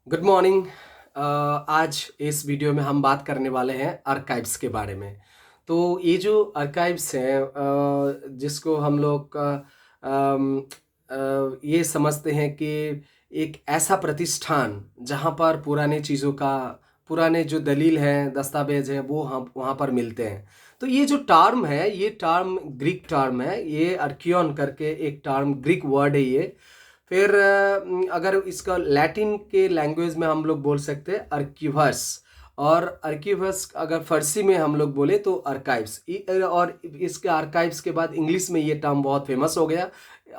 Good morning. आज इस video में हम बात करने वाले हैं आर्काइव्स के बारे में। तो ये जो आर्काइव्स हैं जिसको हम लोग ये समझते हैं कि एक ऐसा प्रतिष्ठान जहाँ पर पुराने चीज़ों का पुराने जो दलील हैं दस्तावेज हैं वो हम वहाँ पर मिलते हैं। तो ये जो टर्म है ये टर्म ग्रीक टर्म है, ये अर्कियन करके एक टर्म ग्रीक वर्ड है ये। फिर अगर इसका लैटिन के लैंग्वेज में हम लोग बोल सकते हैं अर्कीवर्स, और अर्कीवर्स अगर फारसी में हम लोग बोले तो आर्काइव्स। और इसके आर्काइव्स के बाद इंग्लिश में ये टर्म बहुत फेमस हो गया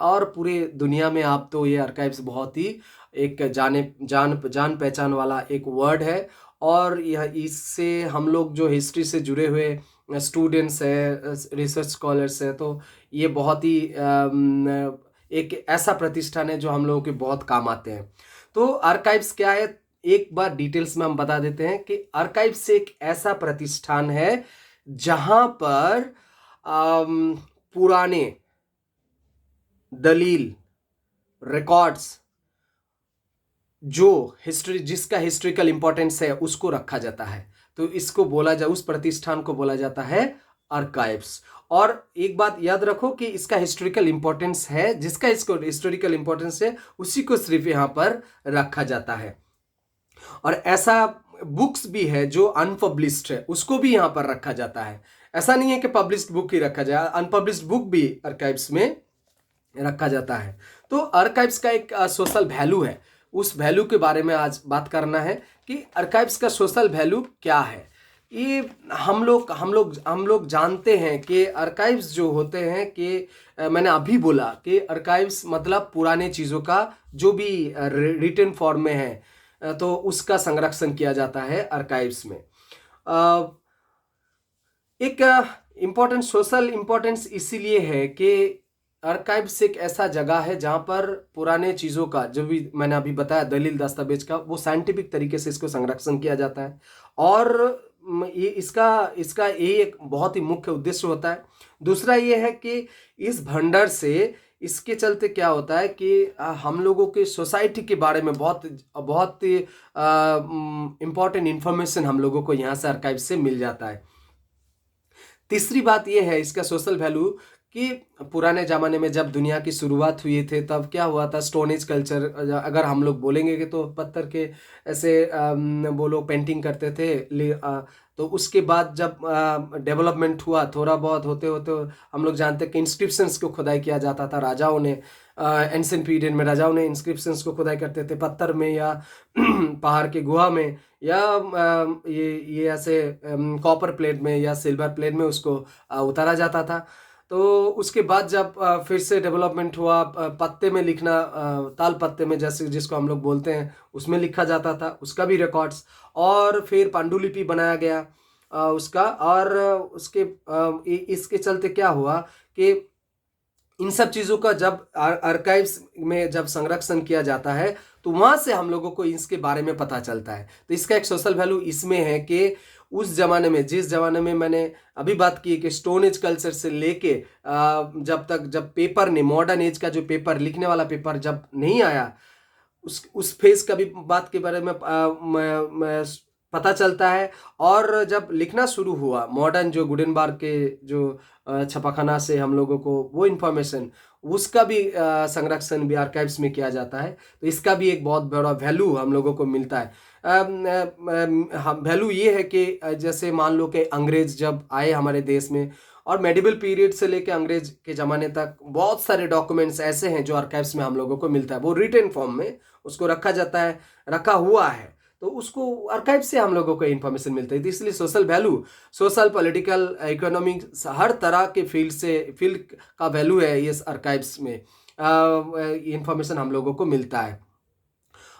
और पूरे दुनिया में आप तो ये आर्काइव्स बहुत ही एक जान पहचान वाला एक वर्ड है। और यह इससे हम लोग जो हिस्ट्री से जुड़े हुए स्टूडेंट्स हैं, रिसर्च स्कॉलर्स हैं, तो ये बहुत ही एक ऐसा प्रतिष्ठान है जो हम लोगों के बहुत काम आते हैं। तो आर्काइव्स क्या है, एक बार डिटेल्स में हम बता देते हैं कि आर्काइव्स एक ऐसा प्रतिष्ठान है जहां पर पुराने दलील, रिकॉर्ड्स, जो हिस्ट्री जिसका हिस्ट्रिकल इंपॉर्टेंस है उसको रखा जाता है। तो इसको बोला जा उस प्रतिष्ठान को बोला जाता है आर्काइव्स। और एक बात याद रखो कि इसका हिस्टोरिकल इंपॉर्टेंस है, जिसका इसको हिस्टोरिकल इंपॉर्टेंस है उसी को सिर्फ यहाँ पर रखा जाता है। और ऐसा बुक्स भी है जो अनपब्लिश्ड है उसको भी यहाँ पर रखा जाता है। ऐसा नहीं है कि पब्लिश्ड बुक ही रखा जाए, अनपब्लिश्ड बुक भी आर्काइव्स में रखा जाता है। तो आर्काइव्स का एक सोशल वैल्यू है, उस वैल्यू के बारे में आज बात करना है कि आर्काइव्स का सोशल वैल्यू क्या है। ये हम लोग जानते हैं कि आर्काइव्स जो होते हैं कि मैंने अभी बोला कि आर्काइव्स मतलब पुराने चीज़ों का जो भी रिटन फॉर्म में है तो उसका संरक्षण किया जाता है आर्काइव्स में। एक इम्पोर्टेंट सोशल इम्पोर्टेंस इसीलिए है कि आर्काइव्स एक ऐसा जगह है जहाँ पर पुराने चीज़ों का जो भी मैंने अभी बताया दलील दस्तावेज का वो साइंटिफिक तरीके से इसको संरक्षण किया जाता है। और ये इसका इसका ये एक बहुत ही मुख्य उद्देश्य होता है। दूसरा ये है कि इस भंडार से इसके चलते क्या होता है कि हम लोगों के सोसाइटी के बारे में बहुत बहुत इम्पोर्टेंट इंफॉर्मेशन हम लोगों को यहाँ से आर्काइव से मिल जाता है। तीसरी बात यह है इसका सोशल वैल्यू कि पुराने ज़माने में जब दुनिया की शुरुआत हुई थी तब क्या हुआ था, स्टोन एज कल्चर अगर हम लोग बोलेंगे कि तो पत्थर के ऐसे वो लोग पेंटिंग करते थे। तो उसके बाद जब डेवलपमेंट हुआ थोड़ा बहुत होते होते हम लोग जानते हैं कि इंस्क्रिप्शंस को खुदाई किया जाता था। राजाओं ने एंशिएंट पीरियड में राजाओं ने इंस्क्रिप्शंस को खुदाई करते थे पत्थर में या पहाड़ के गुहा में, या ये ऐसे कॉपर प्लेट में या सिल्वर प्लेट में उसको उतारा जाता था। तो उसके बाद जब फिर से डेवलपमेंट हुआ, पत्ते में लिखना, ताल पत्ते में जैसे जिसको हम लोग बोलते हैं उसमें लिखा जाता था, उसका भी रिकॉर्ड्स। और फिर पांडुलिपि बनाया गया उसका। और इसके चलते क्या हुआ कि इन सब चीज़ों का जब आर्काइव्स में जब संरक्षण किया जाता है तो वहाँ से हम लोगों को इसके बारे में पता चलता है। तो इसका एक सोशल वैल्यू इसमें है कि उस जमाने में, जिस जमाने में मैंने अभी बात की कि स्टोन एज कल्चर से लेके जब पेपर ने, मॉडर्न एज का जो पेपर, लिखने वाला पेपर जब नहीं आया, उस फेज का भी बात के बारे में पता चलता है। और जब लिखना शुरू हुआ मॉडर्न जो गुडेनबर्ग के जो छपाखाना से हम लोगों को वो इन्फॉर्मेशन, उसका भी संरक्षण भी आर्काइव्स में किया जाता है। तो इसका भी एक बहुत बड़ा वैल्यू हम लोगों को मिलता है। वैल्यू ये है कि जैसे मान लो कि अंग्रेज जब आए हमारे देश में, और मेडिवल पीरियड से लेकर अंग्रेज के ज़माने तक बहुत सारे डॉक्यूमेंट्स ऐसे हैं जो आर्काइव्स में हम लोगों को मिलता है। वो रिटन फॉर्म में उसको रखा जाता है, रखा हुआ है, तो उसको आर्काइव से हम लोगों को इन्फॉर्मेशन मिलता है। तो इसलिए social value, social, political, economic, हर तरह के फील्ड का वैल्यू है ये आर्काइव्स में इंफॉर्मेशन हम लोगों को मिलता है।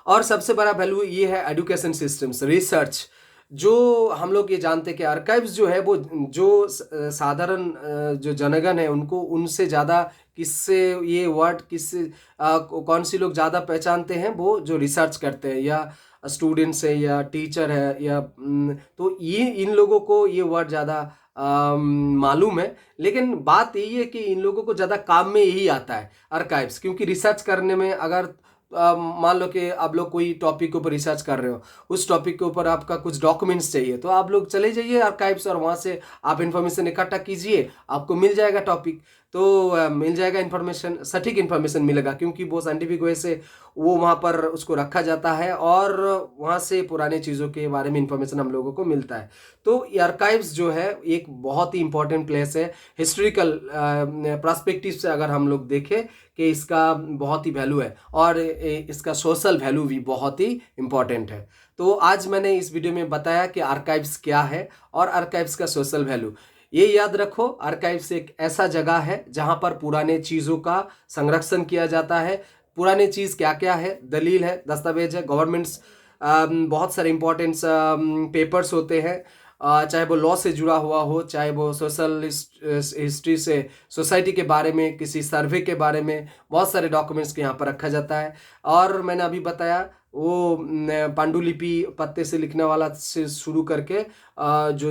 और सबसे बड़ा वैल्यू ये है एजुकेशन सिस्टम्स, रिसर्च। जो हम लोग ये जानते हैं कि आर्काइव्स जो है वो जो साधारण जो जनगण है उनको उनसे ज़्यादा किससे ये वर्ड किससे कौन सी लोग ज़्यादा पहचानते हैं, वो जो रिसर्च करते हैं या स्टूडेंट्स है या टीचर है या तो ये इन लोगों को ये वर्ड ज़्यादा मालूम है। लेकिन बात यही है कि इन लोगों को ज़्यादा काम में यही आता है आर्काइव्स, क्योंकि रिसर्च करने में अगर मान लो कि आप लोग कोई टॉपिक के ऊपर रिसर्च कर रहे हो, उस टॉपिक के ऊपर आपका कुछ डॉक्यूमेंट्स चाहिए, तो आप लोग चले जाइए आर्काइव्स और वहाँ से आप इन्फॉर्मेशन इकट्ठा कीजिए, आपको मिल जाएगा टॉपिक। तो मिल जाएगा इन्फॉर्मेशन, सटीक इन्फॉर्मेशन मिलेगा, क्योंकि वो साइंटिफिक वे से वो वहाँ पर उसको रखा जाता है और वहाँ से पुराने चीज़ों के बारे में इन्फॉर्मेशन हम लोगों को मिलता है। तो ये आर्काइव्स जो है एक बहुत ही इंपॉर्टेंट प्लेस है हिस्ट्रिकल पर्सपेक्टिव से। अगर हम लोग देखें कि इसका बहुत ही वैल्यू है और इसका सोशल वैल्यू भी बहुत ही इम्पॉर्टेंट है। तो आज मैंने इस वीडियो में बताया कि आर्काइव्स क्या है और आर्काइव्स का सोशल वैल्यू। ये याद रखो, आर्काइव्स एक ऐसा जगह है जहां पर पुराने चीज़ों का संरक्षण किया जाता है। पुराने चीज़ क्या क्या है? दलील है, दस्तावेज है, गवर्नमेंट्स, बहुत सारे इंपॉर्टेंट पेपर्स होते हैं, चाहे वो लॉ से जुड़ा हुआ हो, चाहे वो सोशल हिस्ट्री से, सोसाइटी के बारे में, किसी सर्वे के बारे में, बहुत सारे डॉक्यूमेंट्स के यहाँ पर रखा जाता है। और मैंने अभी बताया वो पांडुलिपि, पत्ते से लिखने वाला से शुरू करके जो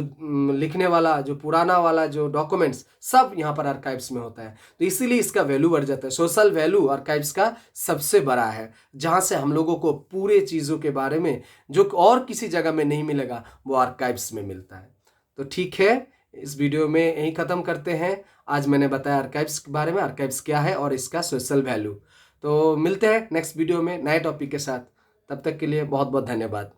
लिखने वाला, जो पुराना वाला जो डॉक्यूमेंट्स, सब यहाँ पर आर्काइव्स में होता है। तो इसीलिए इसका वैल्यू बढ़ जाता है। सोशल वैल्यू आर्काइव्स का सबसे बड़ा है, जहाँ से हम लोगों को पूरे चीज़ों के बारे में जो और किसी जगह में नहीं मिलेगा, वो आर्काइव्स में मिलता है। तो ठीक है, इस वीडियो में यहीं ख़त्म करते हैं। आज मैंने बताया आर्काइव्स के बारे में, आर्काइव्स क्या है और इसका सोशल वैल्यू। तो मिलते हैं नेक्स्ट वीडियो में नए टॉपिक के साथ। तब तक के लिए बहुत बहुत धन्यवाद।